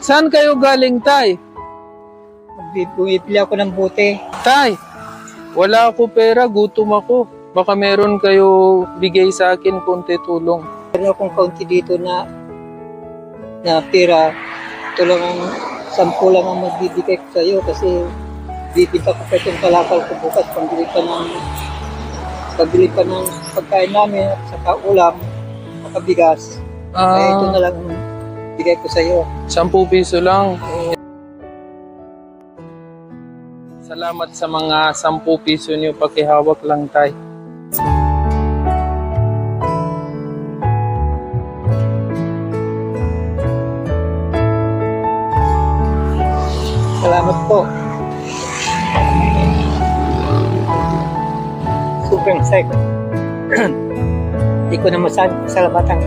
Saan kayo galing, Tay? Bumibili ako ng bote. Tay, wala ako pera, gutom ako. Baka meron kayo bigay sa akin konti tulong. Meron akong kaunti dito na pera. Ito lang ang 10 lang ang magbibigay ko sa iyo kasi bibita ko pa itong kalakal ko bukas pagbili pa ng pagkain namin at saka ulam, saka bigas. Kaya ito na lang ang bigay ko sa iyo. 10 piso lang. Salamat sa mga 10 piso niyo. Pakihawak lang, Tay. Salamat po. Sobrang saya ko. Hindi ko na masasalamatan.